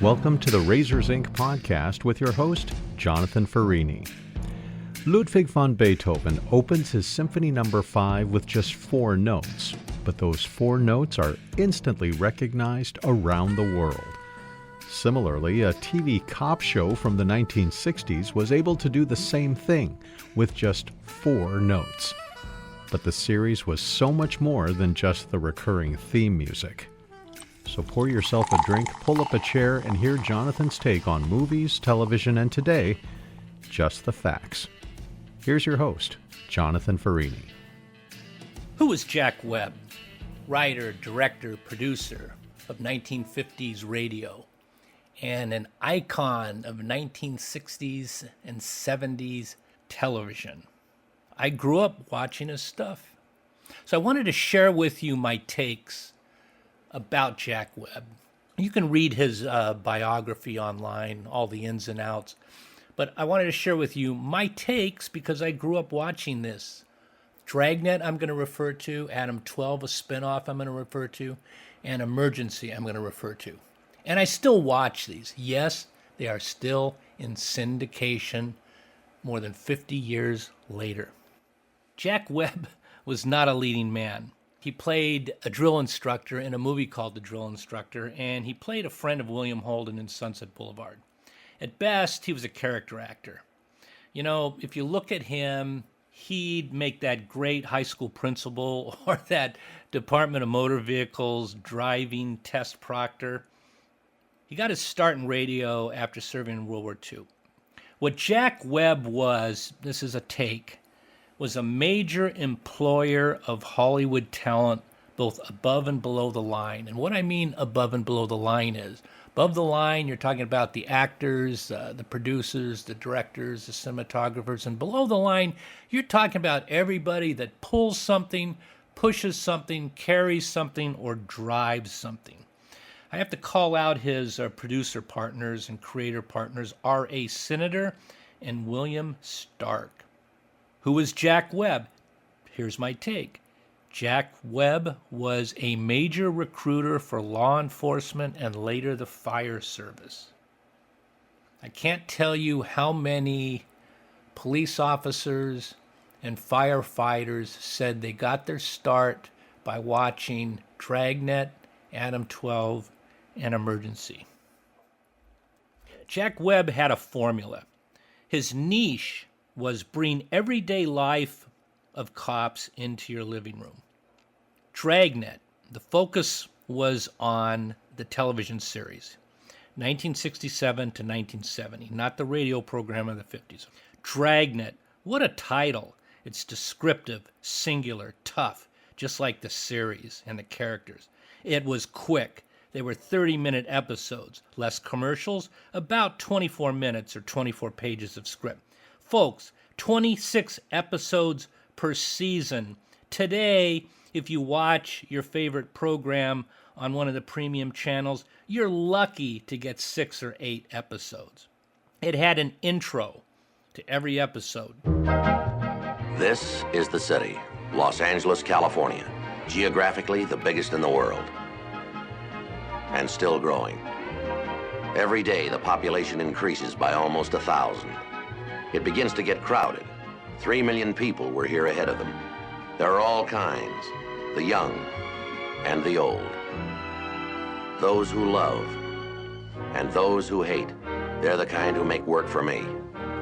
Welcome to the Razors Inc. podcast with your host, Jonathan Farini. Ludwig van Beethoven opens his Symphony No. 5 with just 4 notes, but those 4 notes are instantly recognized around the world. Similarly, a TV cop show from the 1960s was able to do the same thing with just 4 notes. But the series was so much more than just the recurring theme music. So pour yourself a drink, pull up a chair, and hear Jonathan's take on movies, television, and today, just the facts. Here's your host, Jonathan Farini. Who was Jack Webb? Writer, director, producer of 1950s radio, and an icon of 1960s and 70s television. I grew up watching his stuff. So I wanted to share with you my takes about Jack Webb. You can read his biography online, all the ins and outs. But I wanted to share with you my takes because I grew up watching this. Dragnet I'm going to refer to, Adam 12, a spinoff I'm going to refer to, and Emergency I'm going to refer to. And I still watch these. Yes, they are still in syndication more than 50 years later. Jack Webb was not a leading man. He played a drill instructor in a movie called The Drill Instructor, and he played a friend of William Holden in Sunset Boulevard. At best, he was a character actor. You know, if you look at him, he'd make that great high school principal or that Department of Motor Vehicles driving test proctor. He got his start in radio after serving in World War II. What Jack Webb was, this is a take, was a major employer of Hollywood talent, both above and below the line. And what I mean above and below the line is, above the line, you're talking about the actors, the producers, the directors, the cinematographers. And below the line, you're talking about everybody that pulls something, pushes something, carries something, or drives something. I have to call out his producer partners and creator partners, R.A. Senator and William Stark. Who was Jack Webb? Here's my take. Jack Webb was a major recruiter for law enforcement and later the fire service. I can't tell you how many police officers and firefighters said they got their start by watching Dragnet, Adam 12, and Emergency. Jack Webb had a formula. His niche was bring everyday life of cops into your living room. Dragnet, the focus was on the television series, 1967 to 1970, not the radio program of the 50s. Dragnet, what a title. It's descriptive, singular, tough, just like the series and the characters. It was quick. They were 30-minute episodes, less commercials, about 24 minutes or 24 pages of script. Folks, 26 episodes per season. Today, if you watch your favorite program on one of the premium channels, you're lucky to get 6 or 8 episodes. It had an intro to every episode. This is the city, Los Angeles, California. Geographically, the biggest in the world. And still growing. Every day, the population increases by almost 1,000. It begins to get crowded. 3 million people were here ahead of them. There are all kinds, the young and the old. Those who love and those who hate. They're the kind who make work for me.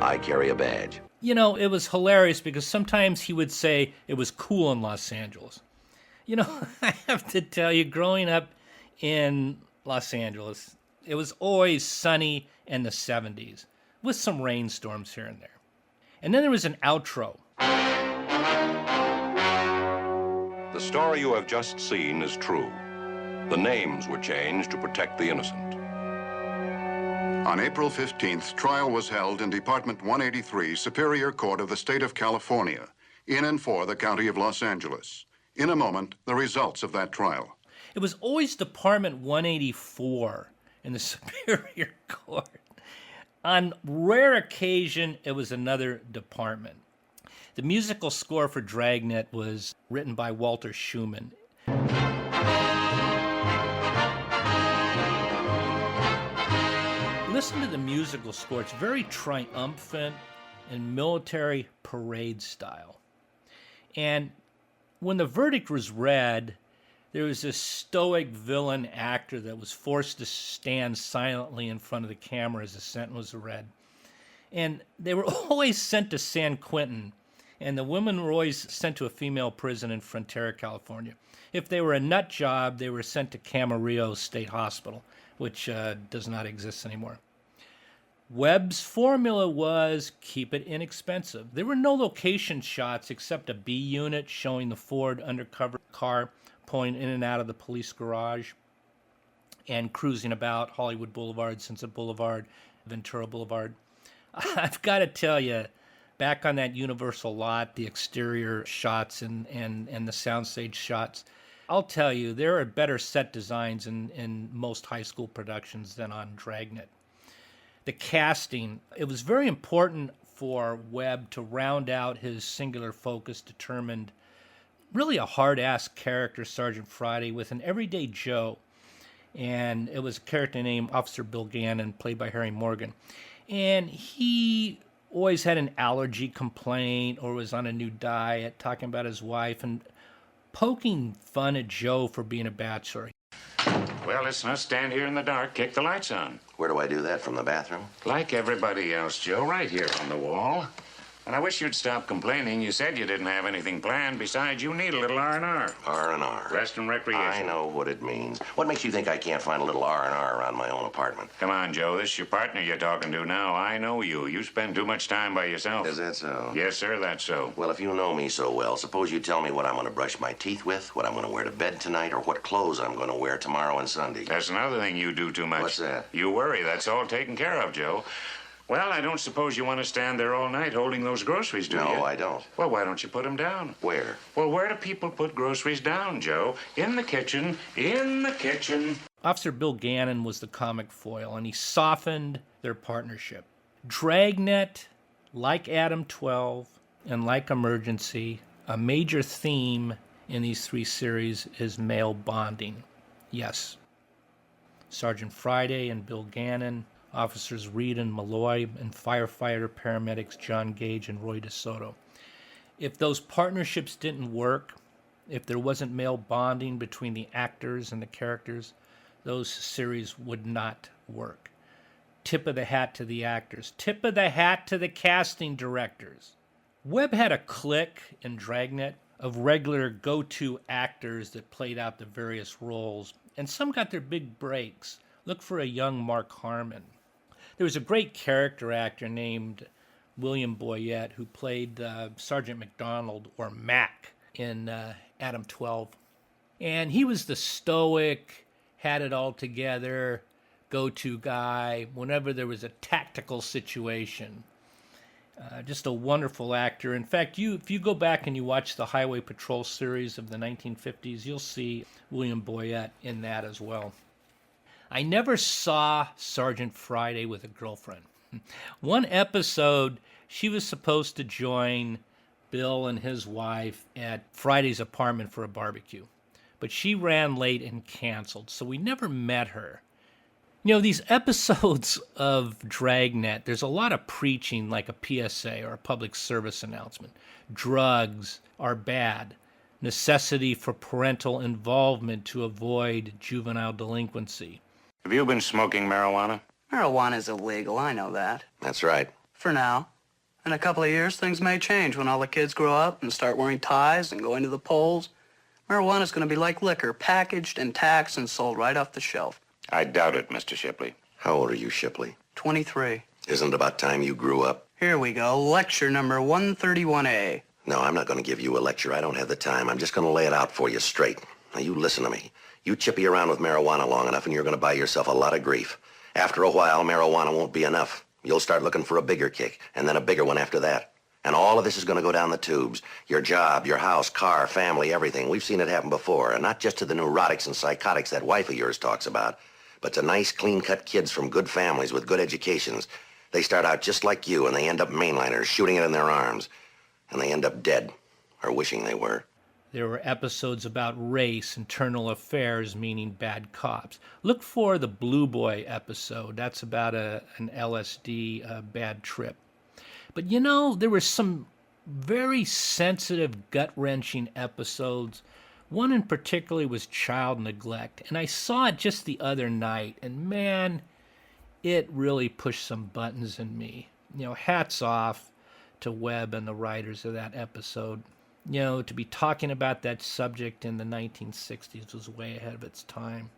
I carry a badge. You know, it was hilarious because sometimes he would say it was cool in Los Angeles. You know, I have to tell you, growing up in Los Angeles, it was always sunny in the 70s. With some rainstorms here and there. And then there was an outro. The story you have just seen is true. The names were changed to protect the innocent. On April 15th, trial was held in Department 183, Superior Court of the State of California, in and for the County of Los Angeles. In a moment, the results of that trial. It was always Department 184 in the Superior Court. On rare occasion, it was another department. The musical score for Dragnet was written by Walter Schumann. listen to the musical score. It's very triumphant and military parade style. And when the verdict was read, there was this stoic villain actor that was forced to stand silently in front of the camera as the sentence was read. And they were always sent to San Quentin, and the women were always sent to a female prison in Frontera, California. If they were a nut job, they were sent to Camarillo State Hospital, which does not exist anymore. Webb's formula was keep it inexpensive. There were no location shots except a B unit showing the Ford undercover car pulling in and out of the police garage and cruising about Hollywood Boulevard, Sunset Boulevard, Ventura Boulevard. I've got to tell you, back on that Universal lot, the exterior shots and the soundstage shots, I'll tell you, there are better set designs in most high school productions than on Dragnet. The casting, it was very important for Webb to round out his singular focus, determined, really a hard-ass character, Sergeant Friday, with an everyday Joe. And it was a character named Officer Bill Gannon, played by Harry Morgan. And he always had an allergy complaint or was on a new diet, talking about his wife and poking fun at Joe for being a bachelor. Well, let's not stand here in the dark. Kick the lights on. Where do I do that, from the bathroom? Like everybody else, Joe, right here on the wall. And I wish you'd stop complaining. You said you didn't have anything planned. Besides, you need a little R&R. R&R. Rest and recreation. I know what it means. What makes you think I can't find a little R&R around my own apartment? Come on, Joe. This is your partner you're talking to now. I know you. You spend too much time by yourself. Is that so? Yes, sir, that's so. Well, if you know me so well, suppose you tell me what I'm going to brush my teeth with, what I'm going to wear to bed tonight, or what clothes I'm going to wear tomorrow and Sunday. That's another thing you do too much. What's that? You worry. That's all taken care of, Joe. Well, I don't suppose you want to stand there all night holding those groceries, do you? No, I don't. Well, why don't you put them down? Where? Well, where do people put groceries down, Joe? In the kitchen. In the kitchen. Officer Bill Gannon was the comic foil, and he softened their partnership. Dragnet, like Adam 12, and like Emergency, a major theme in these three series is male bonding. Yes. Sergeant Friday and Bill Gannon, Officers Reed and Malloy, and firefighter paramedics John Gage and Roy DeSoto. If those partnerships didn't work, if there wasn't male bonding between the actors and the characters, those series would not work. Tip of the hat to the actors. Tip of the hat to the casting directors. Webb had a clique in Dragnet of regular go-to actors that played out the various roles, and some got their big breaks. Look for a young Mark Harmon. There was a great character actor named William Boyette who played Sergeant McDonald, or Mac, in Adam 12. And he was the stoic, had it all together, go-to guy whenever there was a tactical situation. Just a wonderful actor. In fact, if you go back and you watch the Highway Patrol series of the 1950s, you'll see William Boyette in that as well. I never saw Sergeant Friday with a girlfriend. One episode, she was supposed to join Bill and his wife at Friday's apartment for a barbecue, but she ran late and canceled, so we never met her. You know, these episodes of Dragnet, there's a lot of preaching, like a PSA or a public service announcement. Drugs are bad. Necessity for parental involvement to avoid juvenile delinquency. Have you been smoking marijuana? Marijuana's illegal, I know that. That's right. For now. In a couple of years, things may change when all the kids grow up and start wearing ties and going to the polls. Marijuana's going to be like liquor, packaged and taxed and sold right off the shelf. I doubt it, Mr. Shipley. How old are you, Shipley? 23. Isn't it about time you grew up? Here we go, lecture number 131A. No, I'm not going to give you a lecture. I don't have the time. I'm just going to lay it out for you straight. Now, you listen to me. You chippy around with marijuana long enough and you're going to buy yourself a lot of grief. After a while, marijuana won't be enough. You'll start looking for a bigger kick, and then a bigger one after that. And all of this is going to go down the tubes. Your job, your house, car, family, everything. We've seen it happen before, and not just to the neurotics and psychotics that wife of yours talks about, but to nice, clean-cut kids from good families with good educations. They start out just like you, and they end up mainliners, shooting it in their arms. And they end up dead, or wishing they were. There were episodes about race, internal affairs, meaning bad cops. Look for the Blue Boy episode. That's about an LSD bad trip. But you know, there were some very sensitive, gut-wrenching episodes. One in particular was child neglect. And I saw it just the other night. And man, it really pushed some buttons in me. You know, hats off to Webb and the writers of that episode. You know, to be talking about that subject in the 1960s was way ahead of its time.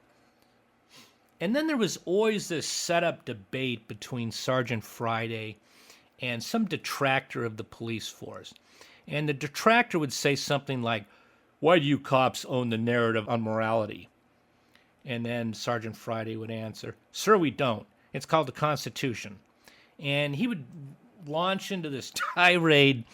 And then there was always this set-up debate between Sergeant Friday and some detractor of the police force. And the detractor would say something like, "Why do you cops own the narrative on morality?" And then Sergeant Friday would answer, "Sir, we don't. It's called the Constitution." And he would launch into this tirade,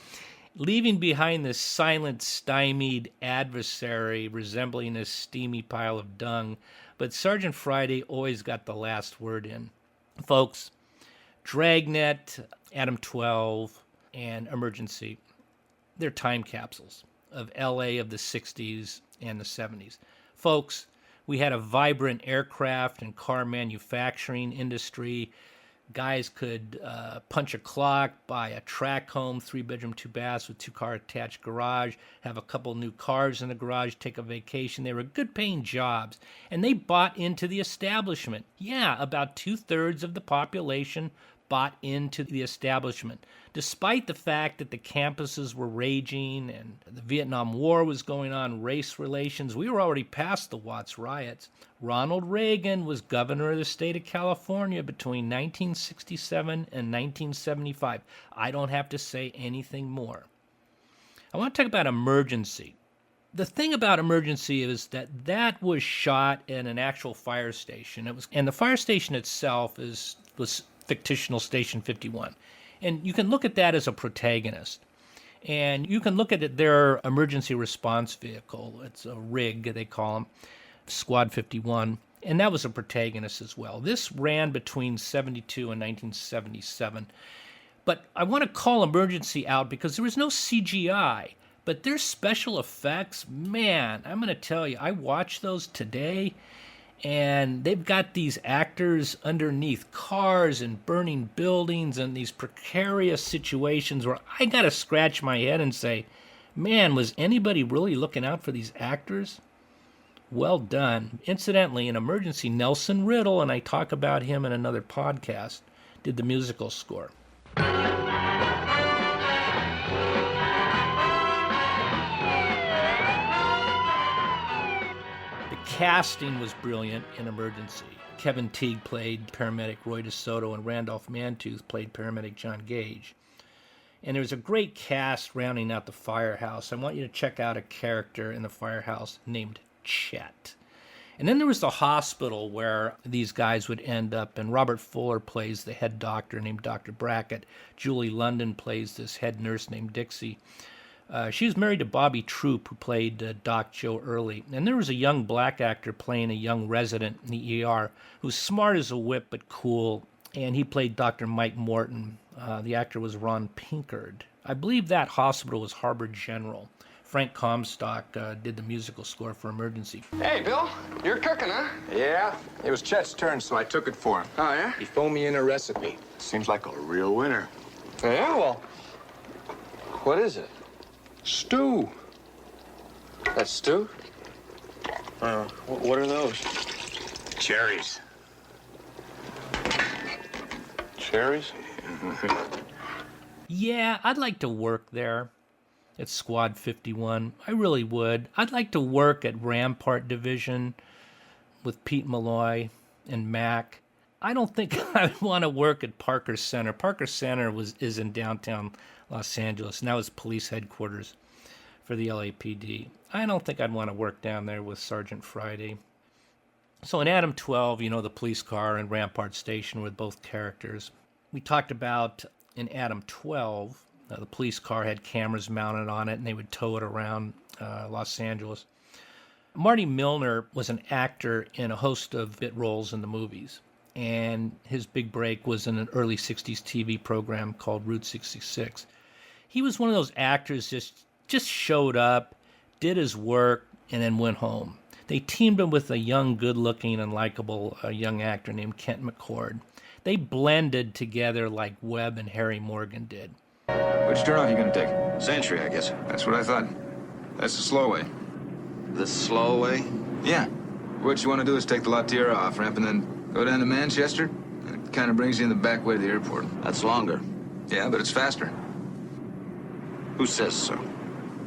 leaving behind this silent, stymied adversary resembling a steamy pile of dung. But Sergeant Friday always got the last word in. Folks, Dragnet, Adam 12, and Emergency, they're time capsules of LA of the 60s and the 70s. Folks, we had a vibrant aircraft and car manufacturing industry. Guys could punch a clock, buy a track home, 3-bedroom, 2 baths with 2-car attached garage, have a couple new cars in the garage, take a vacation. They were good paying jobs, and they bought into the establishment. Yeah, about 2/3 of the population bought into the establishment, despite the fact that the campuses were raging and the Vietnam War was going on, race relations. We were already past the Watts riots. Ronald Reagan was governor of the state of California between 1967 and 1975. I don't have to say anything more. I want to talk about Emergency. The thing about Emergency is that that was shot in an actual fire station. And the fire station itself was fictional Station 51. And you can look at that as a protagonist. And you can look at it, their emergency response vehicle. It's a rig, they call them, Squad 51. And that was a protagonist as well. This ran between 72 and 1977. But I want to call Emergency out because there was no CGI. But their special effects, man, I'm going to tell you, I watched those today. And they've got these actors underneath cars and burning buildings and these precarious situations where I got to scratch my head and say, man, was anybody really looking out for these actors? Well done. Incidentally, in Emergency, Nelson Riddle, and I talk about him in another podcast, did the musical score. Casting was brilliant in Emergency. Kevin Teague played paramedic Roy DeSoto, and Randolph Mantooth played paramedic John Gage. And there was a great cast rounding out the firehouse. I want you to check out a character in the firehouse named Chet. And then there was the hospital where these guys would end up, and Robert Fuller plays the head doctor named Dr. Brackett. Julie London plays this head nurse named Dixie. She was married to Bobby Troop, who played Doc Joe Early. And there was a young black actor playing a young resident in the ER who's smart as a whip but cool, and he played Dr. Mike Morton. The actor was Ron Pinkard. I believe that hospital was Harbor General. Frank Comstock did the musical score for Emergency. Hey, Bill, you're cooking, huh? Yeah, it was Chet's turn, so I took it for him. Oh, yeah? He phoned me in a recipe. Seems like a real winner. Yeah, well, what is it? Stew. That's stew? What are those? Cherries. Cherries? Yeah, I'd like to work there at Squad 51. I really would. I'd like to work at Rampart Division with Pete Malloy and Mac. I don't think I'd want to work at Parker Center. Parker Center is in downtown Los Angeles, and that was police headquarters for the LAPD. I don't think I'd want to work down there with Sergeant Friday. So in Adam 12, you know, the police car and Rampart Station with both characters. We talked about in Adam 12, the police car had cameras mounted on it, and they would tow it around Los Angeles. Marty Milner was an actor in a host of bit roles in the movies, and his big break was in an early 60s TV program called Route 66. He was one of those actors just showed up, did his work, and then went home. They teamed him with a young, good-looking, and likable young actor named Kent McCord. They blended together like Webb and Harry Morgan did. Which turnoff you gonna take? Century, I guess. That's what I thought. That's the slow way. The slow way? Yeah. What you want to do is take the Latiera off ramp and then go down to Manchester. And it kind of brings you in the back way to the airport. That's longer. Yeah, but it's faster. Who says so?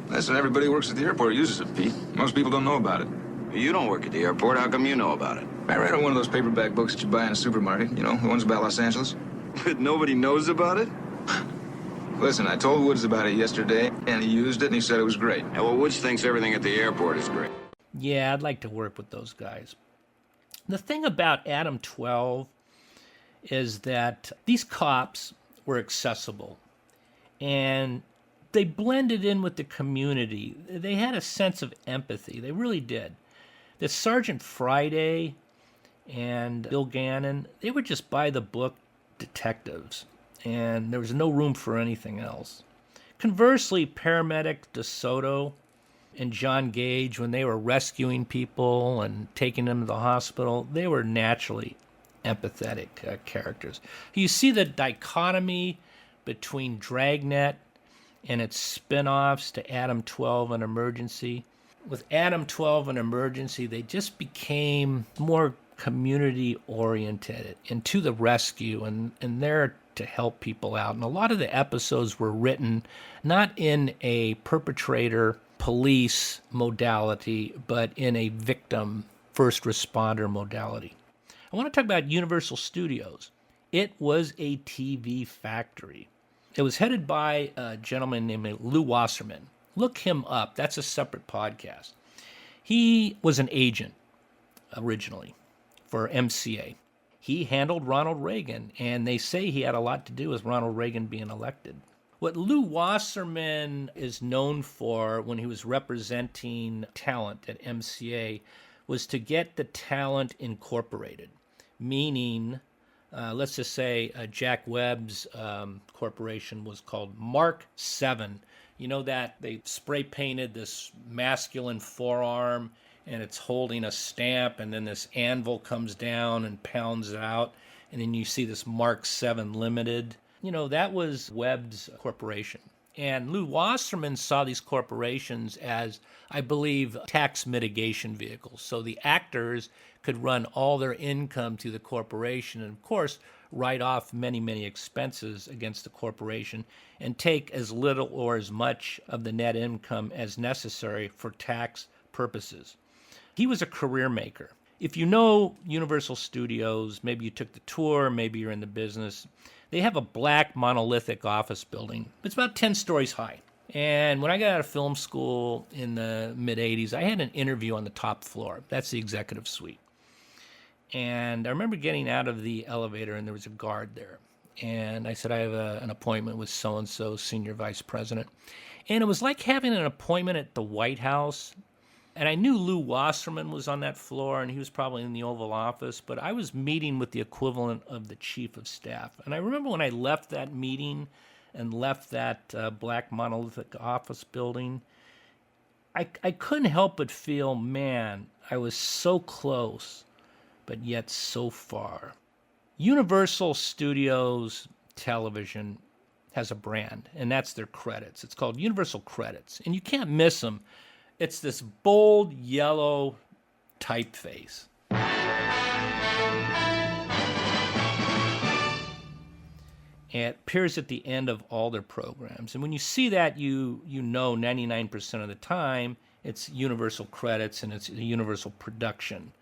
Listen, everybody who works at the airport uses it, Pete. Most people don't know about it. You don't work at the airport. How come you know about it? I read on one of those paperback books that you buy in a supermarket. You know, the ones about Los Angeles. But nobody knows about it? Listen, I told Woods about it yesterday, and he used it, and he said it was great. Yeah, well, Woods thinks everything at the airport is great. Yeah, I'd like to work with those guys. The thing about Adam 12 is that these cops were accessible, and they blended in with the community. They had a sense of empathy. They really did. The Sergeant Friday and Bill Gannon, they were just by-the-book detectives, and there was no room for anything else. Conversely, paramedic DeSoto and John Gage, when they were rescuing people and taking them to the hospital, they were naturally empathetic characters. You see the dichotomy between Dragnet and its spin-offs to Adam 12 and Emergency. With Adam 12 and Emergency, they just became more community-oriented and to the rescue, and there to help people out. And a lot of the episodes were written not in a perpetrator police modality, but in a victim first responder modality. I want to talk about Universal Studios. It was a TV factory. It was headed by a gentleman named Lou Wasserman. Look him up. That's a separate podcast. He was an agent originally for MCA. He handled Ronald Reagan, and they say he had a lot to do with Ronald Reagan being elected. What Lou Wasserman is known for when he was representing talent at MCA was to get the talent incorporated, meaning, let's just say Jack Webb's corporation was called Mark 7. You know that they spray painted this masculine forearm, and it's holding a stamp, and then this anvil comes down and pounds it out, and then you see this Mark 7 Limited. You know, that was Webb's corporation. And Lou Wasserman saw these corporations as, I believe, tax mitigation vehicles. So the actors could run all their income to the corporation and, of course, write off many, many expenses against the corporation and take as little or as much of the net income as necessary for tax purposes. He was a career maker. If you know Universal Studios, maybe you took the tour, maybe you're in the business, they have a black monolithic office building. It's about 10 stories high. And when I got out of film school in the mid-'80s, I had an interview on the top floor. That's the executive suite. And I remember getting out of the elevator, and there was a guard there. And I said, I have an appointment with so-and-so, senior vice president. And it was like having an appointment at the White House. And I knew Lou Wasserman was on that floor, and he was probably in the Oval Office, but I was meeting with the equivalent of the chief of staff. And I remember when I left that meeting and left that black monolithic office building, I couldn't help but feel, man, I was so close, but yet so far. Universal Studios Television has a brand, and that's their credits. It's called Universal Credits, and you can't miss them. It's this bold yellow typeface. And it appears at the end of all their programs. And when you see that, you know 99% of the time it's Universal Credits and it's a Universal production.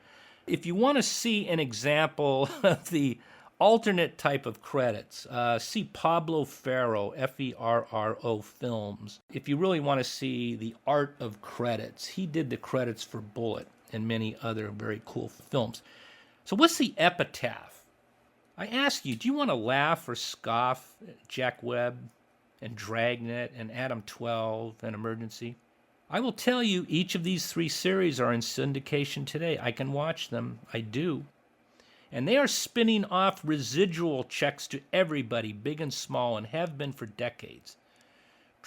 If you want to see an example of the alternate type of credits, see Pablo Ferro, Ferro Films. If you really want to see the art of credits, he did the credits for Bullet and many other very cool films. So what's the epitaph? I ask you, do you want to laugh or scoff at Jack Webb and Dragnet and Adam 12 and Emergency? I will tell you, each of these 3 series are in syndication today. I can watch them. I do. And they are spinning off residual checks to everybody, big and small, and have been for decades.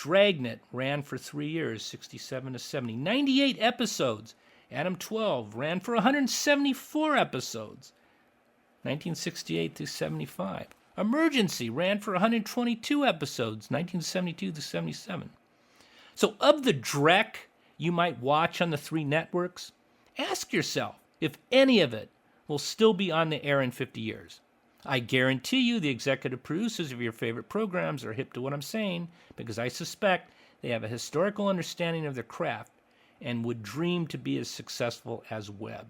Dragnet ran for 3 years, 67 to 70. 98 episodes. Adam 12 ran for 174 episodes, 1968 to 75. Emergency ran for 122 episodes, 1972 to 77. So of the dreck you might watch on the 3 networks, ask yourself if any of it will still be on the air in 50 years. I guarantee you the executive producers of your favorite programs are hip to what I'm saying, because I suspect they have a historical understanding of their craft and would dream to be as successful as Webb.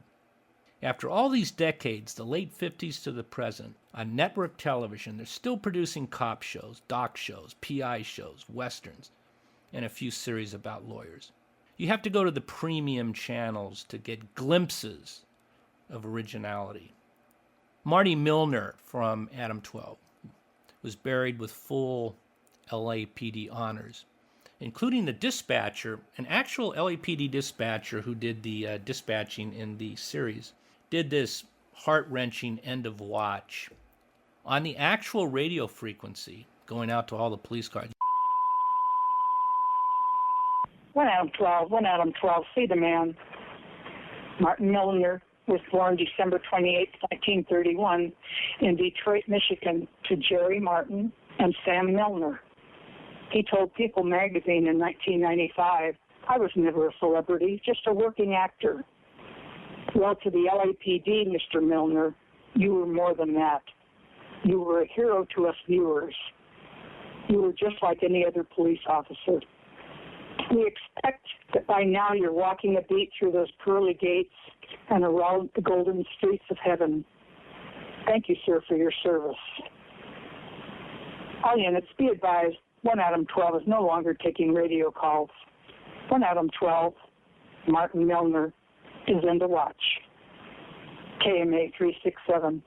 After all these decades, the late 50s to the present, on network television, they're still producing cop shows, doc shows, PI shows, westerns, and a few series about lawyers. You have to go to the premium channels to get glimpses of originality. Marty Milner from Adam 12 was buried with full LAPD honors, including the dispatcher, an actual LAPD dispatcher who did the dispatching in the series, did this heart-wrenching end of watch on the actual radio frequency going out to all the police cars. 1 Adam 12, see the man. Martin Milner was born December 28, 1931, in Detroit, Michigan, to Jerry Martin and Sam Milner. He told People magazine in 1995, "I was never a celebrity, just a working actor." Well, to the LAPD, Mr. Milner, you were more than that. You were a hero to us viewers. You were just like any other police officer. We expect that by now you're walking a beat through those pearly gates and around the golden streets of heaven. Thank you, sir, for your service. All units, be advised, 1 Adam 12 is no longer taking radio calls. 1 Adam 12, Martin Milner, is in the watch. KMA 367.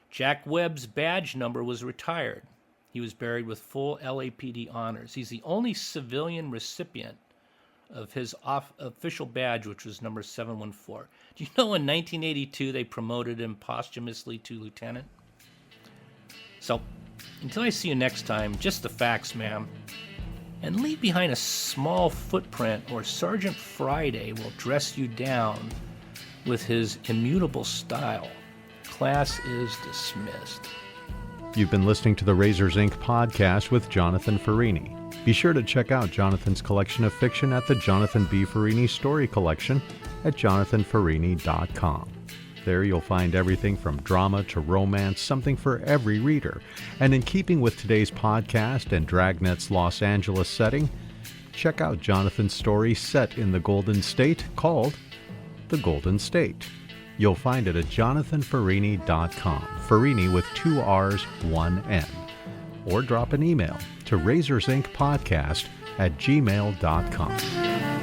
Jack Webb's badge number was retired. He was buried with full LAPD honors. He's the only civilian recipient of his official badge, which was number 714. Do you know in 1982 they promoted him posthumously to lieutenant? So, until I see you next time, just the facts, ma'am. And leave behind a small footprint, or Sergeant Friday will dress you down with his immutable style. Class is dismissed. You've been listening to the Razors Inc. podcast with Jonathan Farini. Be sure to check out Jonathan's collection of fiction at the Jonathan B. Farini Story Collection at jonathanfarini.com. There you'll find everything from drama to romance, something for every reader. And in keeping with today's podcast and Dragnet's Los Angeles setting, check out Jonathan's story set in the Golden State called The Golden State. You'll find it at jonathanfarini.com, Farini with 2 R's, 1 N. Or drop an email to razorsincpodcast@gmail.com.